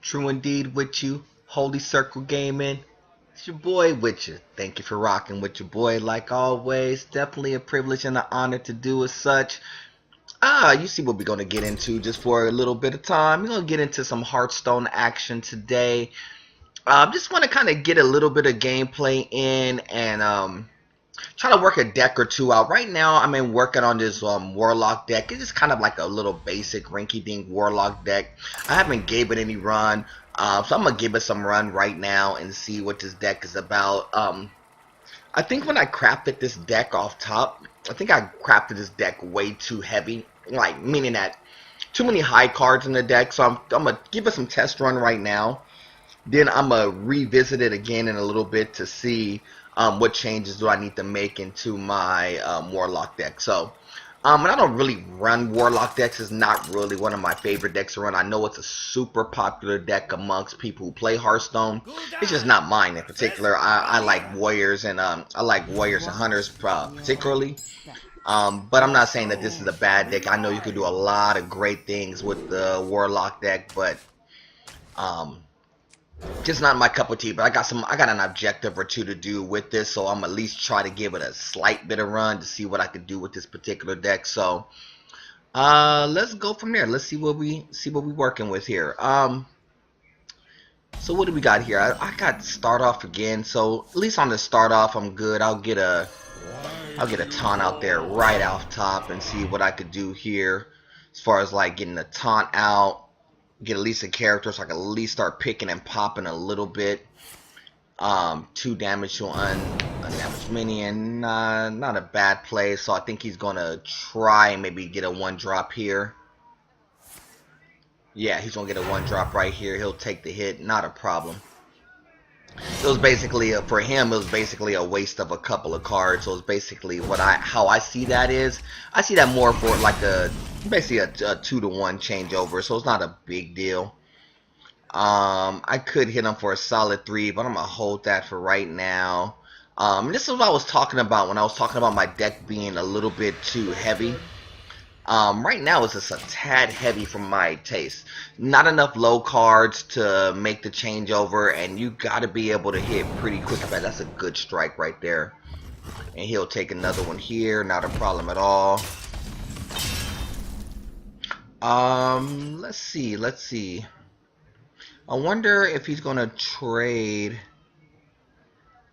True indeed with you, Holy Circle Gaming. It's your boy with you. Thank you for rocking with your boy like always. Definitely a privilege and an honor to do as such. You see what we're going to get into just for a little bit of time. We're going to get into some Hearthstone action today. Just want to kind of get a little bit of gameplay in and try to work a deck or two out. Right now, I'm working on this warlock deck. It's just kind of like a little basic rinky-dink warlock deck. I haven't gave it any run, so I'm gonna give it some run right now and see what this deck is about. I think when I crafted this deck off top, I think I crafted this deck way too heavy, like meaning that too many high cards in the deck. So I'm gonna give it some test run right now. Then I'm gonna revisit it again in a little bit to see what changes do I need to make into my warlock deck. So, and I don't really run warlock decks. It's not really one of my favorite decks to run. I know it's a super popular deck amongst people who play Hearthstone. It's just not mine in particular. I like warriors and I like warriors and hunters particularly. But I'm not saying that this is a bad deck. I know you could do a lot of great things with the warlock deck, but just not my cup of tea. But I got an objective or two to do with this, so I'm at least try to give it a slight bit of run to see what I could do with this particular deck. So let's go from there. Let's see what we working with here. So what do we got here? I got start off again. So at least on the start off, I'm good. I'll get a taunt out there right off top and see what I could do here as far as like getting the taunt out. Get at least a character so I can at least start picking and popping a little bit. 2 damage to undamaged minion. Not a bad play, so I think he's gonna try and maybe get a 1-drop here. Yeah, he's gonna get a 1-drop right here. He'll take the hit, not a problem. It was basically for him. It was basically a waste of a couple of cards. So it's basically how I see that is. I see that more for like basically a 2-to-1 changeover. So it's not a big deal. I could hit him for a solid 3, but I'm gonna hold that for right now. This is what I was talking about when I was talking about my deck being a little bit too heavy. Right now it's just a tad heavy for my taste. Not enough low cards to make the changeover, and you gotta be able to hit pretty quick. That's a good strike right there. And he'll take another one here, not a problem at all. Let's see. I wonder if he's gonna trade.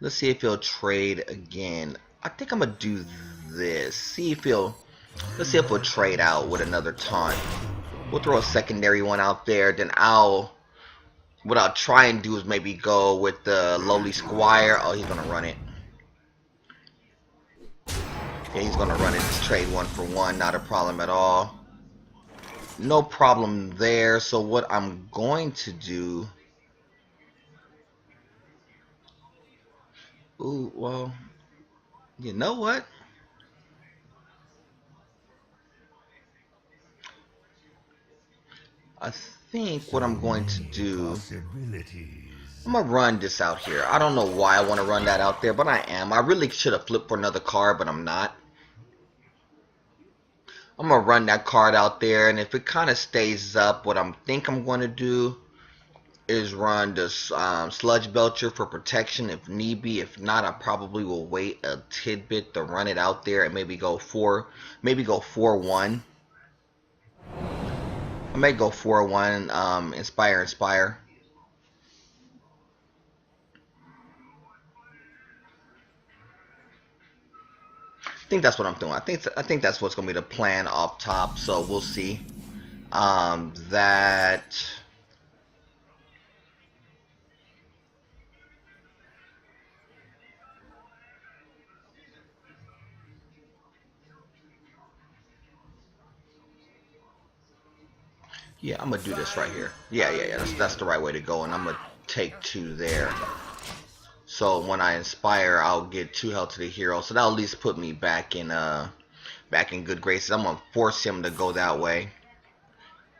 Let's see if he'll trade again. I think I'm gonna do this. Let's see if we'll trade out with another taunt. We'll throw a secondary one out there. Then what I'll try and do is maybe go with the lowly squire. Oh, he's gonna run it. Yeah, he's gonna run it. Just trade 1 for 1. Not a problem at all. No problem there. So what I'm going to do. Ooh, well, you know what? I think what I'm going to do, I'm going to run this out here. I don't know why I want to run that out there, but I am. I really should have flipped for another card, but I'm not. I'm going to run that card out there, and if it kind of stays up, what I think I'm going to do is run this Sludge Belcher for protection if need be. If not, I probably will wait a tidbit to run it out there and maybe go 4-1. I may go 4-1, Inspire. I think that's what I'm doing. I think that's what's gonna be the plan off top. So we'll see. Yeah, I'm gonna do this right here. Yeah. That's the right way to go, and I'm gonna take 2 there. So when I inspire, I'll get 2 health to the hero. So that'll at least put me back in good graces. I'm gonna force him to go that way.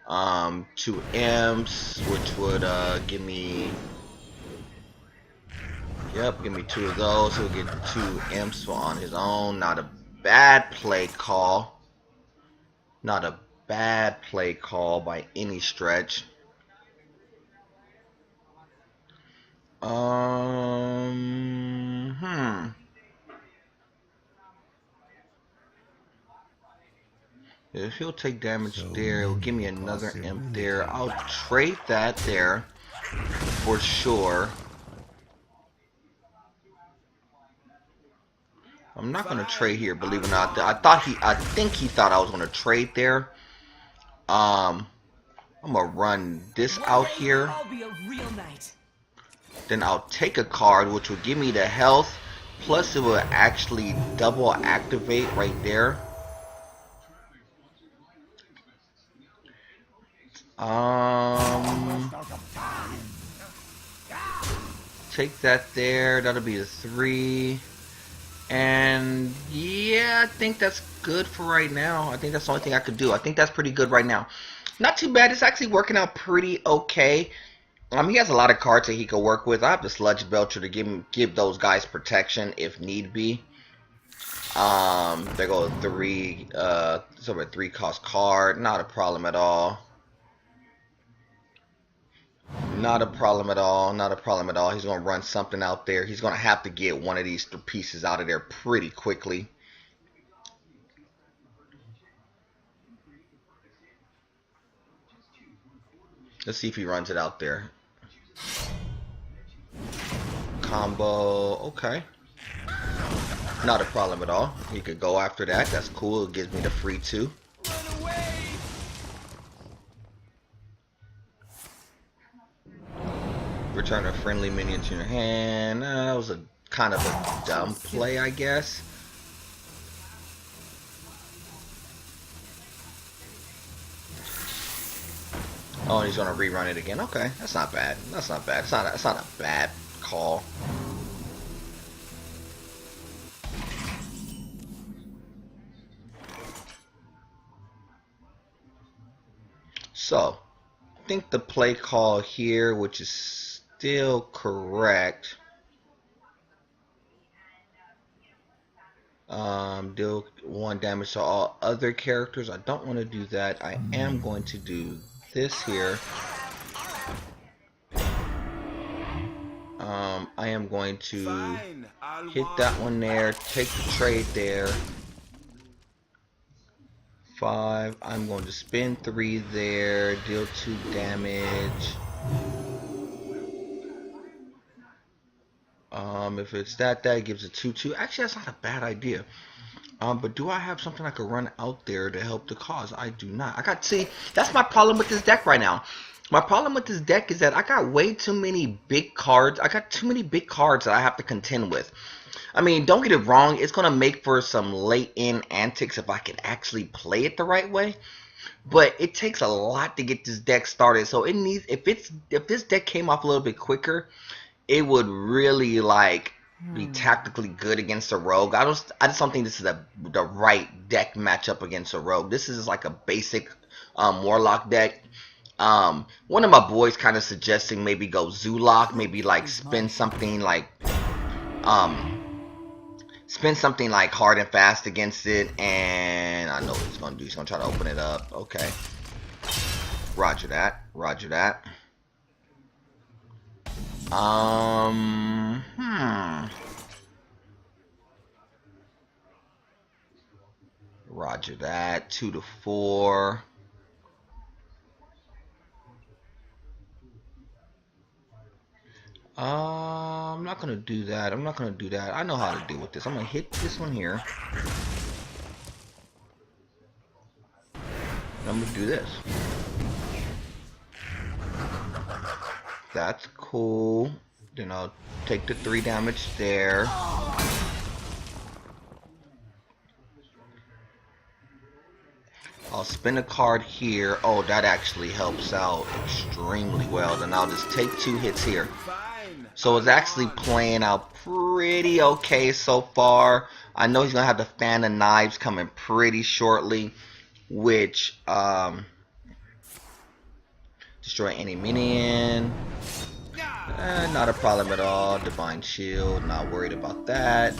2 imps, which would give me 2 of those. He'll get 2 imps on his own. Not a bad play call. Not a bad play call by any stretch. if he'll take damage there, it'll give me another imp there. I'll trade that there for sure. I'm not gonna trade here, believe it or not. I think he thought I was gonna trade there. I'm gonna run this out here. Then I'll take a card, which will give me the health. Plus, it will actually double activate right there. Take that there. That'll be a 3. And yeah, I think that's good for right now. I think that's the only thing I could do. I think that's pretty good right now. Not too bad. It's actually working out pretty okay. He has a lot of cards that he could work with. I have the Sludge Belcher to give those guys protection if need be. There go 3. So a 3 cost card. Not a problem at all. Not a problem at all. Not a problem at all. He's going to run something out there. He's going to have to get one of these pieces out of there pretty quickly. Let's see if he runs it out there. Combo. Okay. Not a problem at all. He could go after that. That's cool. It gives me the free 2. Return a friendly minion to your hand. That was a kind of a dumb play, I guess. Oh, and he's gonna rerun it again. Okay, that's not bad. That's not bad. It's not a bad call. So, I think the play call here, which is still correct. Deal 1 damage to all other characters. I don't want to do that. I am going to do this here. I am going to hit that one there, take the trade there. 5. I'm going to spin 3 there, deal 2 damage. If it's that gives a 2/2. Actually, that's not a bad idea. But do I have something I could run out there to help the cause? I do not. See, that's my problem with this deck right now. My problem with this deck is that I got way too many big cards. I got too many big cards that I have to contend with. I mean, don't get it wrong. It's going to make for some late-in antics if I can actually play it the right way. But it takes a lot to get this deck started. So it needs, if this deck came off a little bit quicker, it would really be tactically good against a rogue. I just don't think this is the right deck matchup against a rogue. This is like a basic warlock deck. One of my boys kind of suggesting maybe go Zoolock, maybe spin something like hard and fast against it, and I know what he's gonna do. He's gonna try to open it up. Okay. Roger that. Roger that. Roger that. 2 to 4. I'm not gonna do that. I'm not gonna do that. I know how to deal with this. I'm gonna hit this one here. And I'm gonna do this. That's cool. Then I'll take the 3 damage there. I'll spin a card here. Oh, that actually helps out extremely well. Then I'll just take 2 hits here. So it's actually playing out pretty okay so far. I know he's going to have the Fan of Knives coming pretty shortly, which destroy any minion. Not a problem at all. Divine Shield, not worried about that.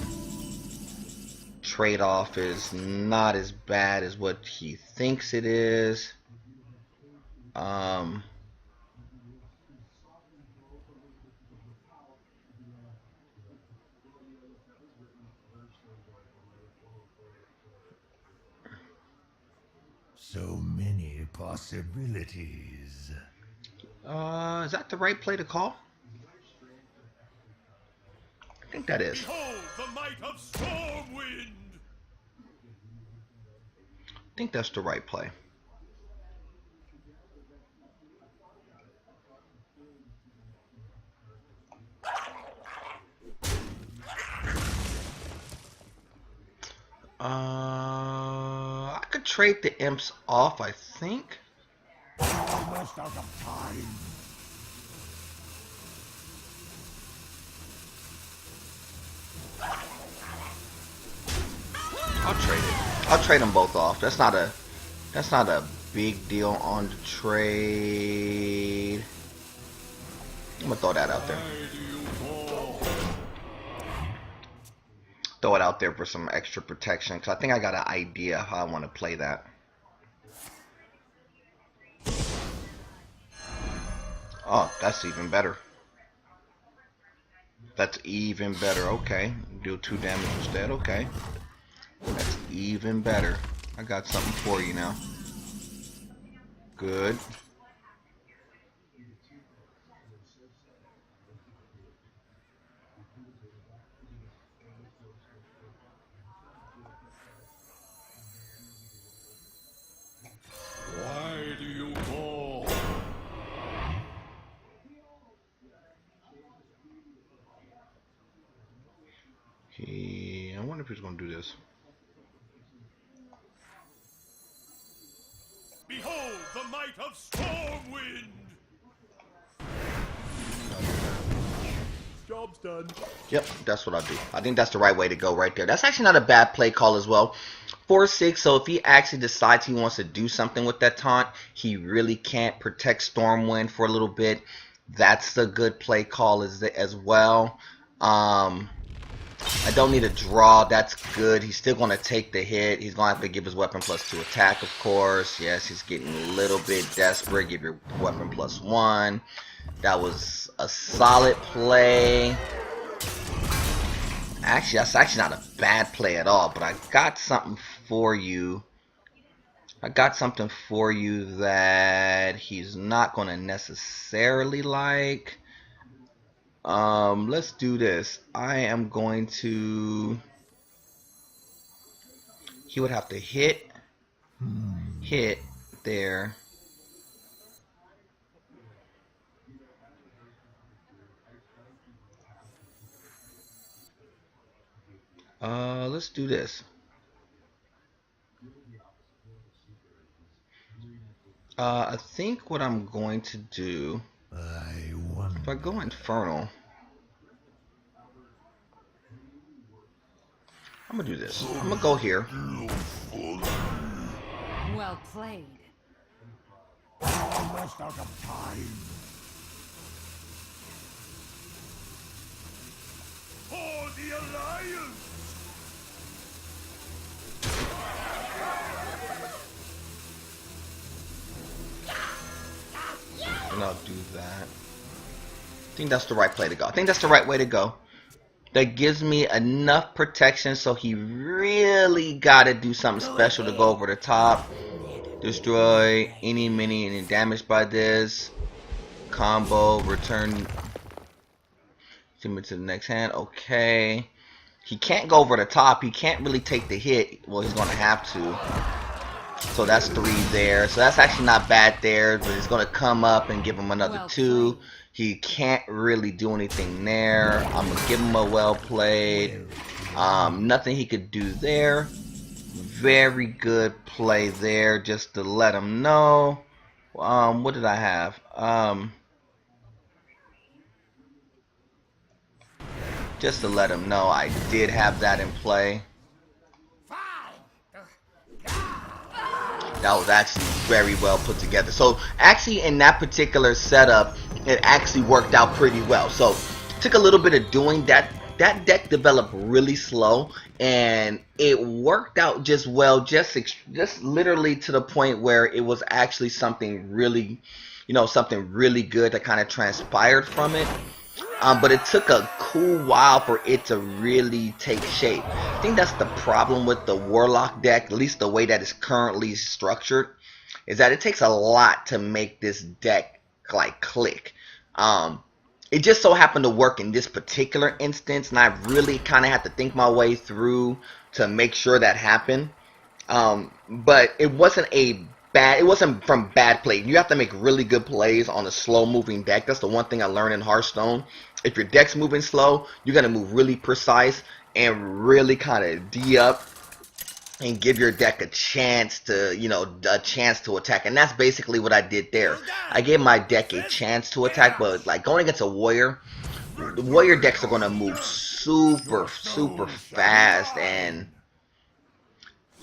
Trade-off is not as bad as what he thinks it is. So many possibilities. Is that the right play to call? I think that is. Behold the might of Stormwind! I think that's the right play. I could trade the imps off, I think. Almost out of time. I'll trade it. I'll trade them both off. That's not a big deal on the trade. I'm gonna throw that out there. Throw it out there for some extra protection, because I think I got an idea how I want to play that. Oh, that's even better. That's even better. Okay. Do 2 damage instead. Okay. That's even better. I got something for you now. Good. Why do you call? I wonder if he's going to do this. Behold the might of Stormwind! Job's done. Yep, that's what I'll do. I think that's the right way to go right there. That's actually not a bad play call as well. 4/6, so if he actually decides he wants to do something with that taunt, he really can't protect Stormwind for a little bit. That's a good play call as well. I don't need a draw. That's good. He's still going to take the hit. He's going to have to give his weapon +2 attack, of course. Yes, he's getting a little bit desperate. Give your weapon +1. That was a solid play. Actually, that's actually not a bad play at all, but I got something for you. I got something for you that he's not going to necessarily like. Let's do this. I am going to... He would have to hit there. Let's do this. I think what I'm going to do, if I go Infernal, I'm gonna do this. I'm gonna go here. Well played. Almost out of time. For the Alliance! And I'll do that. I think that's the right play to go. I think that's the right way to go. That gives me enough protection, so he really got to do something special to go over the top. Destroy any minion damaged by this. Combo, return him to the next hand. Okay. He can't go over the top. He can't really take the hit. Well, he's going to have to. So that's 3 there. So that's actually not bad there. But he's going to come up and give him another 2. He can't really do anything there. I'm going to give him a well played. Nothing he could do there. Very good play there, just to let him know. What did I have? Just to let him know I did have that in play. That was actually very well put together. So actually in that particular setup, it actually worked out pretty well. So took a little bit of doing that. That deck developed really slow, and it worked out just well, just literally to the point where it was actually something really, something really good that kind of transpired from it. But it took a cool while for it to really take shape. I think that's the problem with the Warlock deck, at least the way that it's currently structured. is that it takes a lot to make this deck like click. It just so happened to work in this particular instance, and I really kind of had to think my way through to make sure that happened. But it wasn't it wasn't from bad play. You have to make really good plays on a slow moving deck. That's the one thing I learned in Hearthstone. If your deck's moving slow, you're gonna move really precise and really kind of D up and give your deck a chance to, attack. And that's basically what I did there. I gave my deck a chance to attack, but like going against a warrior, the warrior decks are gonna move super fast. And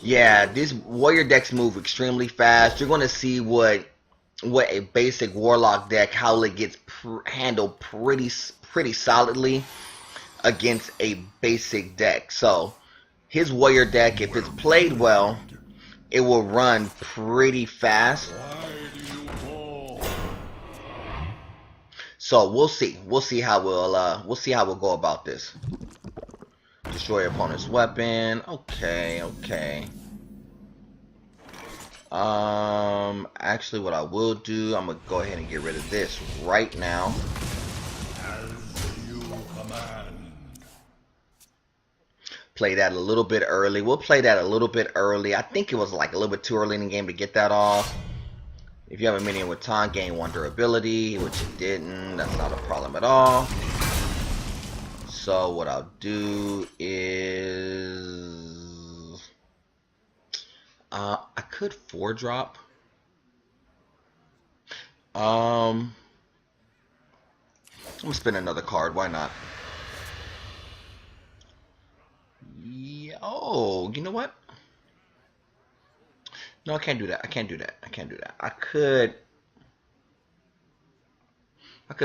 yeah, these warrior decks move extremely fast. You're going to see what a basic warlock deck, how it gets handled pretty solidly against a basic deck. So his warrior deck, if it's played well, it will run pretty fast. So we'll see. We'll see how we'll go about this. Destroy your opponent's weapon. Okay. Actually, what I will do, I'm gonna go ahead and get rid of this right now. As you command. Play that a little bit early. We'll play that a little bit early. I think it was like a little bit too early in the game to get that off. If you have a minion with taunt, gain 1 durability, which you didn't, that's not a problem at all. So what I'll do is I could 4-drop. I'm gonna spin another card. Why not? Yeah, oh, you know what? No, I can't do that. I can't do that. I could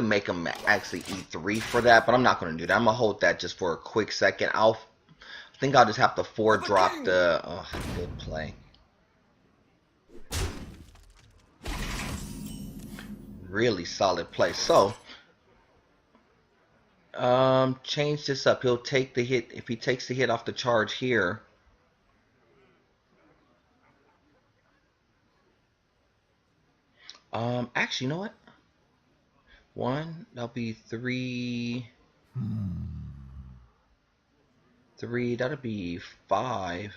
make him actually E3 for that, but I'm not going to do that. I'm going to hold that just for a quick second. I think I'll just have to 4-drop the... Oh, good play. Really solid play. So, change this up. He'll take the hit. If he takes the hit off the charge here... actually, you know what? 1, that'll be 3. 3, that'll be 5.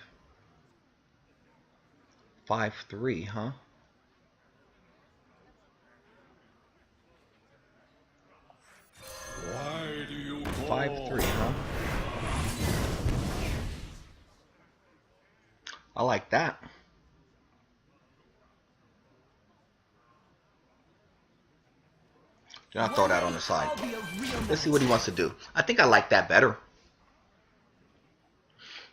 5, 3, huh? Why do you call? 5, 3, huh? I like that. Then I'll throw that on the side. Let's see what he wants to do. I think I like that better.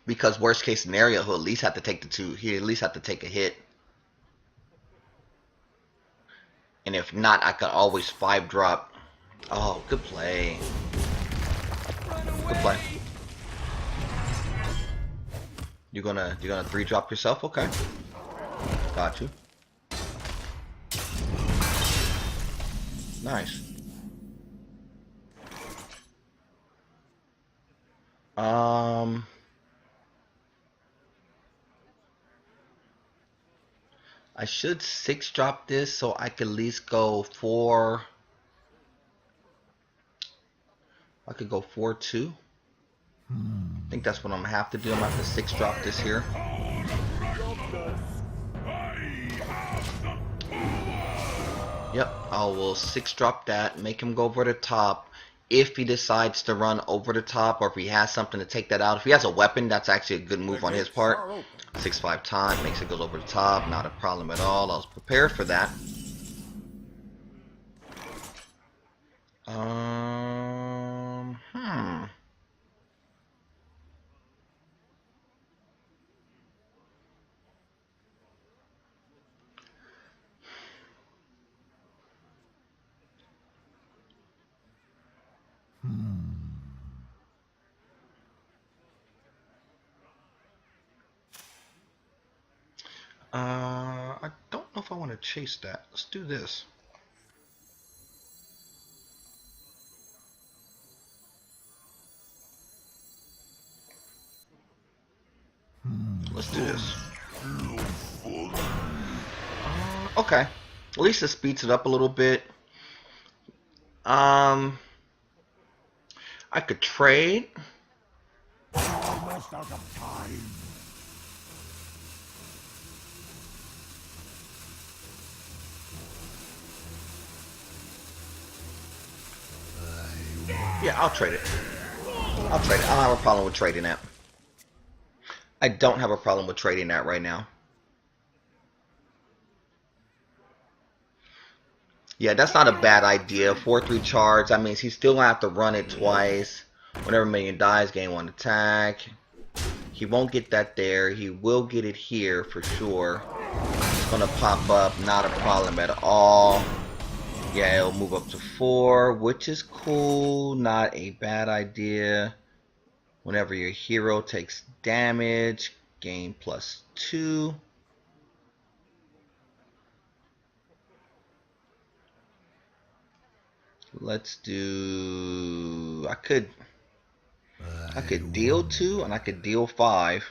Because worst case scenario, he'll at least have to take the 2. He at least have to take a hit. And if not, I could always 5-drop. Oh, good play. Good play. You're gonna 3-drop yourself? Okay. Got you. Nice. I should 6-drop this so I could at least go 4. I could go 4-2. I think that's what I'm gonna have to do. I'm gonna have to 6-drop this here. Yep, I will 6-drop that, make him go over the top. If he decides to run over the top, or if he has something to take that out. If he has a weapon, that's actually a good move on his part. 6-5 taunt, makes it goes over the top, not a problem at all. I was prepared for that. I don't know if I want to chase that. Let's do this. Let's do this. Okay. At least it speeds it up a little bit. Um, I could trade. Almost out of time. Yeah, I'll trade it. I'll trade it. I don't have a problem with trading that. I don't have a problem with trading that right now. Yeah, that's not a bad idea. 4-3 charge. That means he's still going to have to run it twice. Whenever minion dies, gain 1 attack. He won't get that there. He will get it here for sure. It's going to pop up. Not a problem at all. Yeah, it'll move up to 4, which is cool. Not a bad idea. Whenever your hero takes damage, gain +2. Let's do... I could deal 2 and I could deal 5.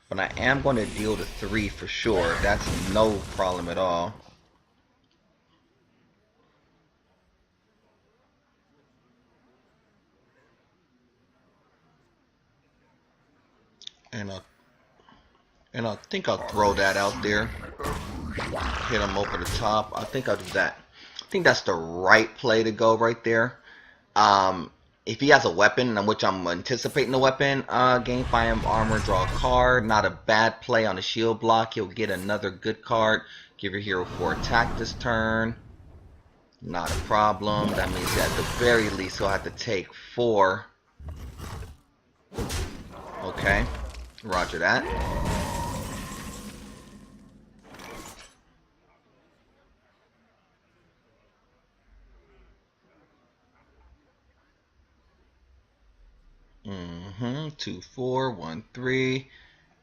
But I am going to deal to 3 for sure. That's no problem at all. And I think I'll throw that out there. Hit him over the top. I think I'll do that. I think that's the right play to go right there. If he has a weapon, which I'm anticipating a weapon, gain 5 armor, draw a card. Not a bad play on the shield block. He'll get another good card. Give your hero 4 attack this turn. Not a problem. That means at the very least he'll have to take 4. Okay. Roger that. Mm-hmm. 2, 4, 1, 3.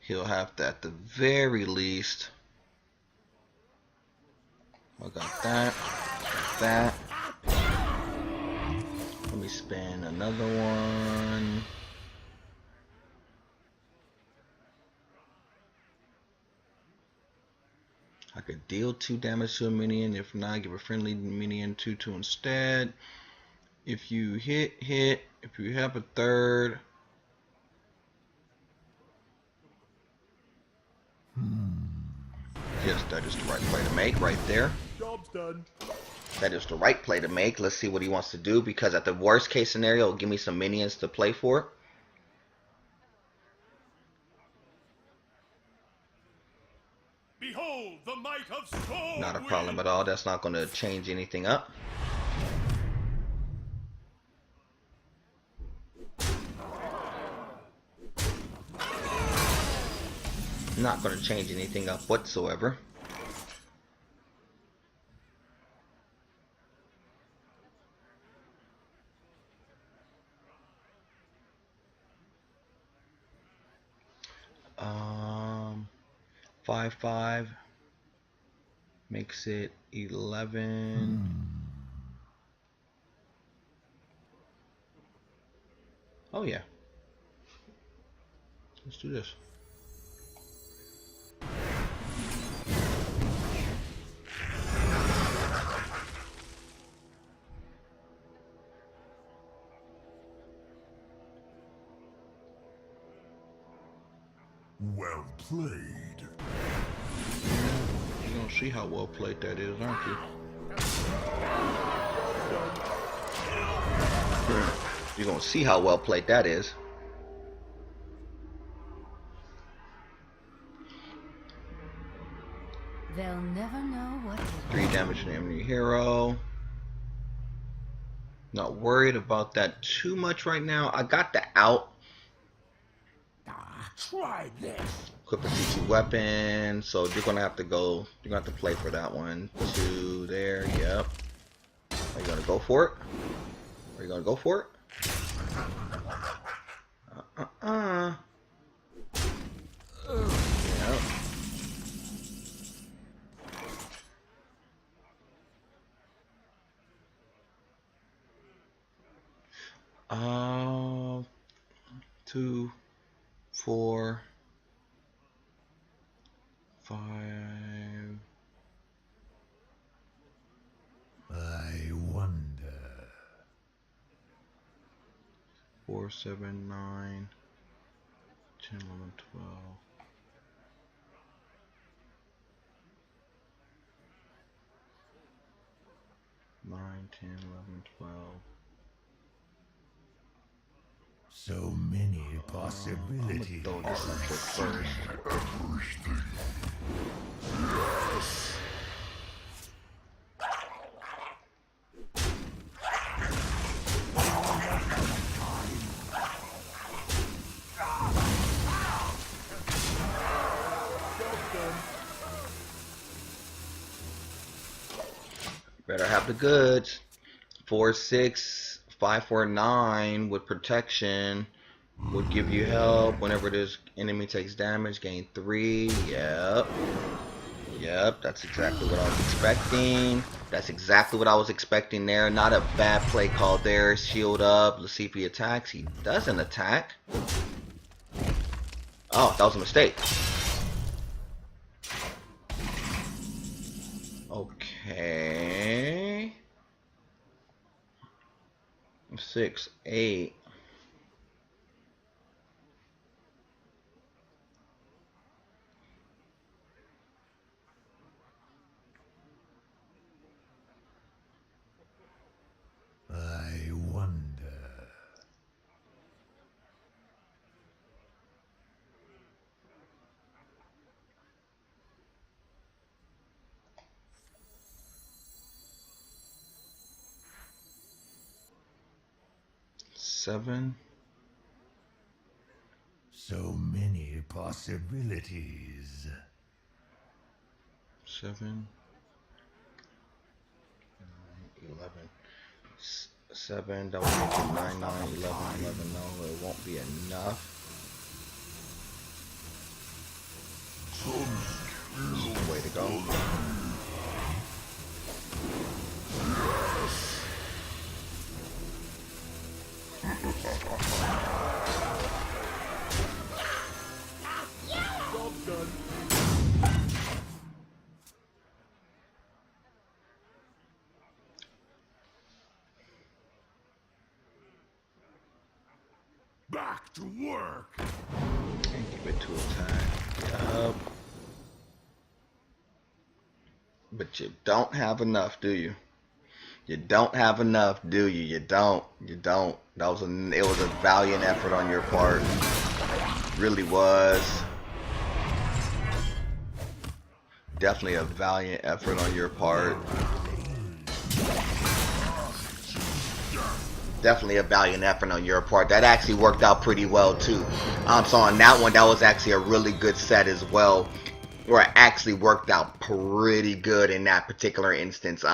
He'll have to at the very least. I got that. Got that. Let me spin another one. I could deal 2 damage to a minion. If not, give a friendly minion 2/2 instead. If you hit. If you have a third. Yes, that is the right play to make right there. Job's done. That is the right play to make. Let's see what he wants to do, because at the worst case scenario, it'll give me some minions to play for. Behold the might of Storm Not a problem at all. That's not going to change anything up. Not going to change anything up whatsoever. Um, 5/5 makes it 11. Oh yeah. Let's do this. Well played. You're gonna see how well played that is, aren't you? You're gonna see how well played that is. They'll never know what 3 damage to the enemy hero. Not worried about that too much right now. I got the out. Try this. Equip a C2 weapon. So you're gonna have to go. You're gonna have to play for that one. 2 there. Yep. Are you gonna go for it? Are you gonna go for it? Yep. Uh, 2, 4, 5. 4, 7, 9, 10, 11, 12. 9, 10, 11, 12. So many I'm gonna possibilities. throw this up here first. Everything. Yes. Better have the goods. 4, 6, 5, 4, 9 with protection would give you help whenever this enemy takes damage. Gain 3. Yep. Yep, that's exactly what I was expecting. That's exactly what I was expecting there. Not a bad play call there. Shield up. Let's see if he attacks. He doesn't attack. Oh, that was a mistake. Okay. 6, 8. I wonder. Seven. So many possibilities. 7. 11. 7. That would make it 9, 9, 11, 11. No, it won't be enough. This is the way to go. Back to work. And give it to attack. Yup. But you don't have enough, do you? You don't have enough, do you? You don't. You don't. It was a valiant effort on your part. Really was. Definitely a valiant effort on your part. Definitely a valiant effort on your part. That actually worked out pretty well too. So on that one, that was actually a really good set as well, where it actually worked out pretty good in that particular instance.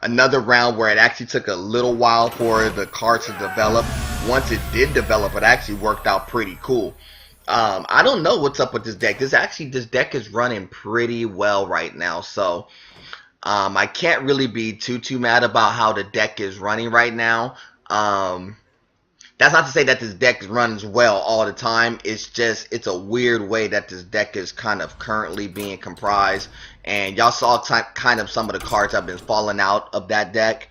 Another round where it actually took a little while for the card to develop. Once it did develop, it actually worked out pretty cool. I don't know what's up with this deck. This deck is running pretty well right now, so I can't really be too mad about how the deck is running right now. That's not to say that this deck runs well all the time. It's just, it's a weird way that this deck is kind of currently being comprised. And y'all saw kind of some of the cards have been falling out of that deck.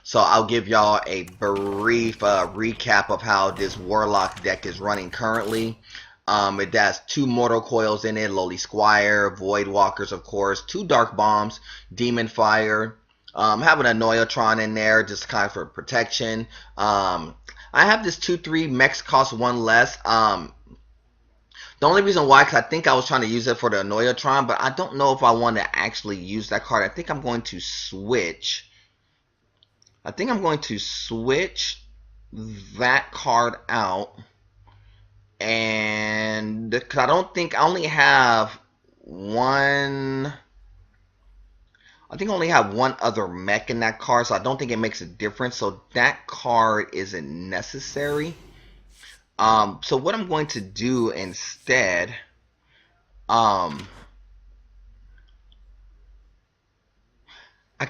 So I'll give y'all a brief recap of how this Warlock deck is running currently. It has 2 Mortal Coils in it, Lowly Squire, Void Walkers, of course, 2 Dark Bombs, Demon Fire, having a Noyotron in there, just kind of for protection. I have this 2/3 Mex cost 1 less. The only reason why, because I think I was trying to use it for the Noyotron, but I don't know if I want to actually use that card. I think I'm going to switch. I think I'm going to switch that card out. And because I don't think I only have one. I think I only have one other mech in that card, so I don't think it makes a difference. So that card isn't necessary. So what I'm going to do instead, I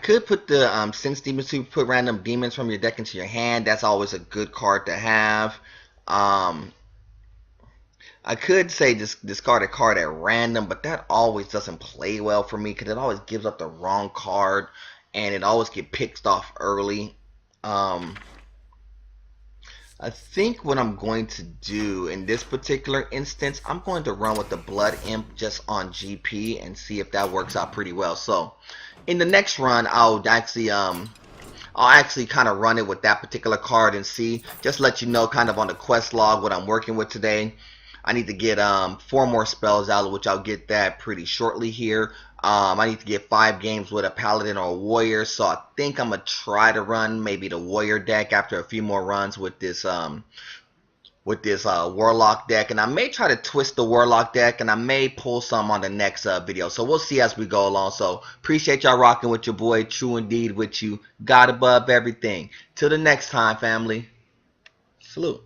could put the Sense Demons to put random demons from your deck into your hand. That's always a good card to have. I could say just discard a card at random, but that always doesn't play well for me because it always gives up the wrong card and it always gets picked off early. I think what I'm going to do in this particular instance, I'm going to run with the Blood Imp just on GP and see if that works out pretty well. So in the next run, I'll actually kind of run it with that particular card and see. Just let you know kind of on the quest log what I'm working with today. I need to get 4 more spells out, which I'll get that pretty shortly here. I need to get 5 games with a paladin or a warrior, so I think I'm gonna try to run maybe the warrior deck after a few more runs with this warlock deck, and I may try to twist the warlock deck, and I may pull some on the next video. So we'll see as we go along. So appreciate y'all rocking with your boy. True indeed with you. God above everything. Till the next time, family. Salute.